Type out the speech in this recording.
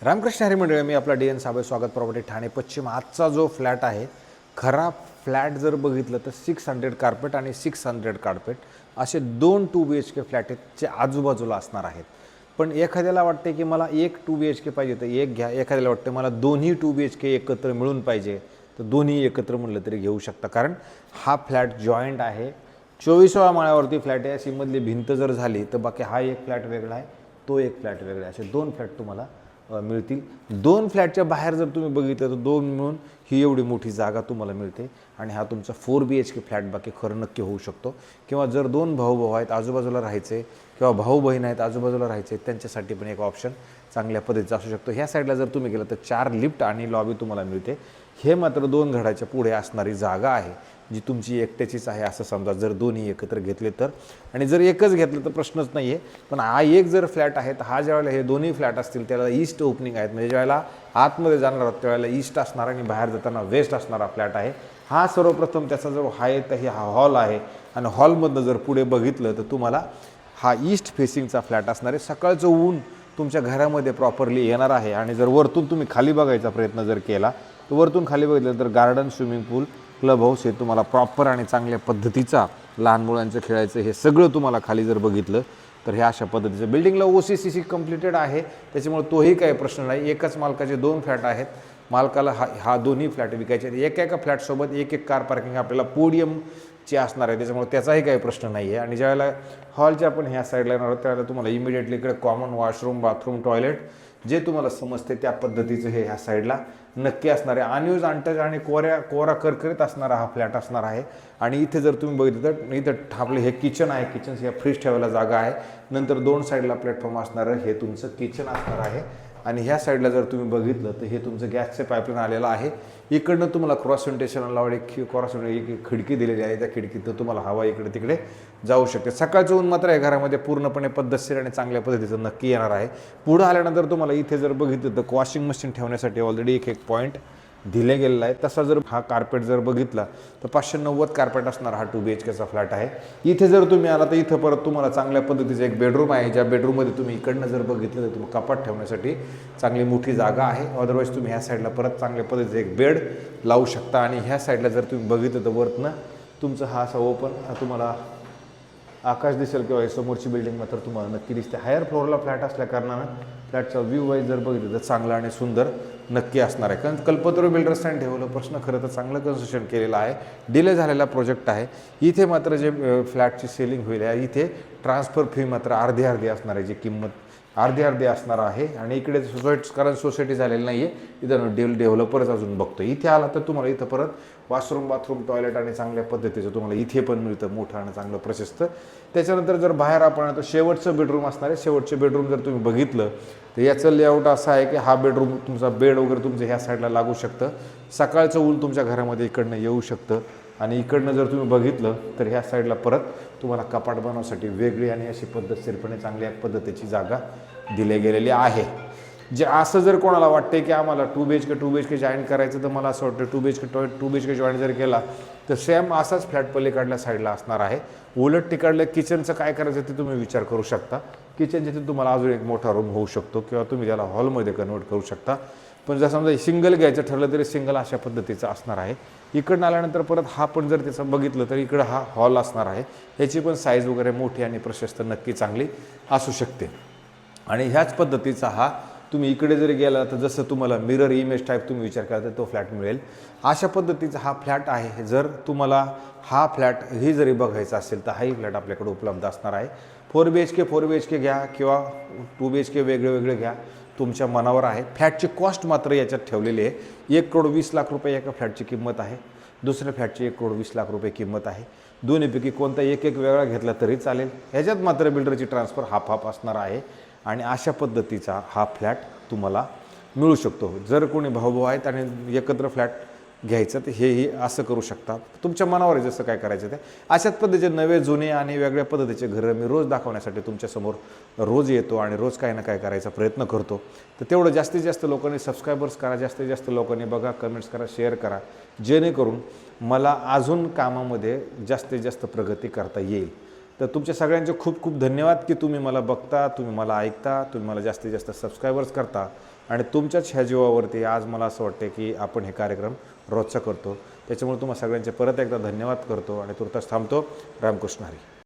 रामकृष्ण हरी मंडळी, मी आपला D N Sable, स्वागत प्रॉपर्टी ठाणे पश्चिम। आजचा जो फ्लॅट आहे, खरा फ्लॅट जर बघितलं तर 600 कार्पेट आणि 600 कार्पेट असे 2 2BHK फ्लॅट आहेत जे आजूबाजूला असणार आहेत। पण एखाद्याला वाटते की मला एक 2BHK पाहिजे तर एक घ्या, एखाद्याला वाटते मला दोन्ही 2BHK एकत्र मिळून पाहिजे तर दोन्ही एकत्र म्हणलं तरी घेऊ शकता, कारण हा फ्लॅट जॉईंट आहे। 24व्या माळ्यावरती फ्लॅट आहे। अशी मधली भिंत जर झाली तर बाकी हा एक फ्लॅट वेगळा आहे, तो एक फ्लॅट वेगळा आहे, असे 2 फ्लॅट तुम्हाला मिळतील। 2 फ्लॅटच्या बाहेर जर तुम्ही बघितलं तर 2 मिळून ही एवढी मोठी जागा तुम्हाला मिळते आणि हा तुमचा 4BHK फ्लॅट बाकी खरं नक्की होऊ शकतो। किंवा जर 2 भाऊ आहेत, आजूबाजूला राहायचे, किंवा भाऊ बहीण आहेत, आजूबाजूला राहायचे, त्यांच्यासाठी पण एक ऑप्शन चांगल्या पद्धतीचा असू शकतो। ह्या साईडला जर तुम्ही गेला तर 4 लिफ्ट आणि लॉबी तुम्हाला मिळते। हे मात्र 2 घराच्या पुढे असणारी जागा आहे जी तुमची एकट्याचीच आहे असं समजा, जर दोन्ही एकत्र घेतले तर। आणि जर एकच घेतलं तर प्रश्नच नाही आहे। पण हा एक जर फ्लॅट आहे तर हा ज्यावेळेला हे दोन्ही फ्लॅट असतील त्याला ईस्ट ओपनिंग आहेत, म्हणजे ज्यावेळेला आतमध्ये जाणार आहोत त्यावेळेला ईस्ट असणार आणि बाहेर जाताना वेस्ट असणारा फ्लॅट आहे हा। सर्वप्रथम त्याचा जो आहे तर हा हॉल आहे आणि हॉलमधनं जर पुढे बघितलं तर तुम्हाला हा ईस्ट फेसिंगचा फ्लॅट असणार आहे। सकाळचं ऊन तुमच्या घरामध्ये प्रॉपरली येणार आहे आणि जर वरतून तुम्ही खाली बघायचा प्रयत्न जर केला तर वरतून खाली बघितलं तर गार्डन, स्विमिंग पूल, क्लब हाऊस हे तुम्हाला प्रॉपर आणि चांगल्या पद्धतीचा लहान मुलांचं खेळायचं हे सगळं तुम्हाला खाली जर बघितलं तर हे अशा पद्धतीचं बिल्डिंगला OCCC कंप्लीटेड आहे, त्याच्यामुळे तोही काही प्रश्न नाही। एकच मालकाचे 2 फ्लॅट आहेत, मालकाला हा दोन्ही फ्लॅट विकायचे आहेत। एका फ्लॅटसोबत एक कार पार्किंग आपल्याला पोडियमची असणार आहे, त्याच्यामुळे त्याचाही काही प्रश्न नाही आहे। आणि ज्यावेळेला हॉलच्या आपण ह्या साईडला येणार आहोत त्यावेळेला तुम्हाला इमिडिएटली इकडे कॉमन वॉशरूम, बाथरूम, टॉयलेट जे तुम्हाला समजते त्या पद्धतीचं हे ह्या साईडला नक्की असणार आहे। अनयूज, अनटच आणि कोरा करकरीत असणारा हा फ्लॅट असणार आहे। आणि इथे जर तुम्ही बघितलं तर इथं आपले हे किचन आहे, किचन ह्या फ्रीज ठेवायला जागा आहे। नंतर 2 साईडला प्लॅटफॉर्म असणार हे तुमचं किचन असणार आहे। आणि ह्या साईडला जर तुम्ही बघितलं तर हे तुमचं गॅसचे पाईपलाईन आलेलं आहे। इकडनं तुम्हाला क्रॉस व्हेंटिलेशन अलाउड एक खिडकी दिलेली आहे, त्या खिडकीतून तुम्हाला हवा इकडे तिकडे जाऊ शकते। सकाळचं ऊन मात्र या घरामध्ये पूर्णपणे पद्धतशीर आणि चांगल्या पद्धतीचं नक्की येणार आहे। पुढं आल्यानंतर तुम्हाला इथे जर बघितलं तर वॉशिंग मशीन ठेवण्यासाठी ऑलरेडी एक पॉईंट दिले गेलेला आहे। तसा जर हा कार्पेट जर बघितला तर 590 कार्पेट असणार हा 2BHKचा फ्लॅट आहे। इथे जर तुम्ही आला तर इथं परत तुम्हाला चांगल्या पद्धतीचं एक बेडरूम आहे, ज्या बेडरूममध्ये तुम्ही इकडनं जर बघितलं तर तुम्ही कपाट ठेवण्यासाठी चांगली मोठी जागा आहे। अदरवाईज तुम्ही ह्या साईडला परत चांगल्या पद्धतीचं एक बेड लावू शकता। आणि ह्या साईडला जर तुम्ही बघितलं तर वरतनं तुमचं हा असा ओपन तुम्हाला आकाश दिसेल किंवा समोरची बिल्डिंग मात्र तुम्हाला नक्की दिसते। हायर फ्लोअरला फ्लॅट असल्या कारणानं फ्लॅटचा व्ह्यू वाईज जर बघितलं तर चांगला आणि सुंदर नक्की असणार आहे। कारण कल्पतरू बिल्डर्सने ठेवलं प्रश्न खरं तर चांगलं कन्स्ट्रक्शन केलेलं आहे, डिले झालेला प्रोजेक्ट आहे। इथे मात्र जे फ्लॅटची सेलिंग होईल आहे इथे ट्रान्सफर फी मात्र अर्धी असणार आहे, जी किंमत अर्धी असणार आहे। आणि इकडे कारण सोसायटी झालेली नाही आहे, इथं डेव्हलपर्स अजून बघतो। इथे आला तर तुम्हाला इथं परत वॉशरूम, बाथरूम, टॉयलेट आणि चांगल्या पद्धतीचं तुम्हाला इथे पण मिळतं, मोठं आणि चांगलं प्रशस्त। त्याच्यानंतर जर बाहेर आपण तर शेवटचं बेडरूम असणार आहे। शेवटचे बेडरूम जर तुम्ही बघितलं तर याचं लेआउट असं आहे की हा बेडरूम तुमचा बेड वगैरे तुमचं ह्या साईडला लागू शकतं। सकाळचं ऊन तुमच्या घरामध्ये इकडनं येऊ शकतं। आणि इकडनं जर तुम्ही बघितलं तर ह्या साईडला परत तुम्हाला कपाट बनवण्यासाठी वेगळी आणि अशी पद्धतशीरपणे चांगल्या पद्धतीची जागा दिली गेलेली आहे। जे असं जर कोणाला वाटते की आम्हाला 2BHK जॉईन करायचं तर मला असं वाटतं 2BHK जॉईन जर केला तर सेम असाच फ्लॅट पलीकडल्या साईडला असणार आहे। उलट तिकडल्या किचनचं काय करायचं ते तुम्ही विचार करू शकता। किचन जिथे तुम्हाला अजून एक मोठा रूम होऊ शकतो किंवा तुम्ही त्याला हॉलमध्ये कन्वर्ट करू शकता। पण जर समजा सिंगल घ्यायचं ठरलं तरी सिंगल अशा पद्धतीचं असणार आहे। इकडनं आल्यानंतर परत हा पण जर त्याचं बघितलं तर इकडं हा हॉल असणार आहे, ह्याची पण साईज वगैरे मोठी आणि प्रशस्त नक्की चांगली असू शकते। आणि ह्याच पद्धतीचा हा तुम्ही इकडे जरी गेला तर जसं तुम्हाला मिरर इमेज टाईप तुम्ही विचार केला तर तो फ्लॅट मिळेल, अशा पद्धतीचा हा फ्लॅट आहे। जर तुम्हाला हा फ्लॅट ही जरी बघायचा असेल तर हाही फ्लॅट आपल्याकडे उपलब्ध असणार आहे। 4BHK घ्या किंवा 2BHK वेगळे घ्या, तुमच्या मनावर आहे। फ्लॅटची कॉस्ट मात्र याच्यात ठेवलेली आहे, 1,20,00,000 रुपये एका फ्लॅटची किंमत आहे, दुसऱ्या फ्लॅटची 1,20,00,000 रुपये किंमत आहे। दोन्हीपैकी कोणता एक वेगळा घेतला तरी चालेल, ह्याच्यात मात्र बिल्डरची ट्रान्सफर हाफ असणार आहे। आणि अशा पद्धतीचा हा फ्लॅट तुम्हाला मिळू शकतो। जर कोणी भाऊ आहेत आणि एकत्र फ्लॅट घ्यायचं तर हेही असं करू शकता, तुमच्या मनावर आहे जसं काय करायचं ते। अशाच पद्धतीचे नवे, जुने आणि वेगळ्या पद्धतीचे घरं मी रोज दाखवण्यासाठी तुमच्यासमोर रोज येतो आणि रोज काय ना काय करायचा प्रयत्न करतो। तर तेवढं जास्तीत जास्त लोकांनी सबस्क्रायबर्स करा, जास्तीत जास्त लोकांनी बघा, कमेंट्स करा, शेअर करा, जेणेकरून मला अजून कामामध्ये जास्तीत जास्त प्रगती करता येईल। तर तुमच्या सगळ्यांचे खूप खूप धन्यवाद की तुम्ही मला बघता, तुम्ही मला ऐकता, तुम्ही मला जास्तीत जास्त सबस्क्रायबर्स करता। आणि तुमच्याच ह्या जीवावरती आज मला असं वाटतं की आपण हे कार्यक्रम रोजचा करतो. त्याच्यामुळे तुम्हाला सगळ्यांचे परत एकदा धन्यवाद करतो आणि तुर्तास थांबतो. रामकृष्ण हरी.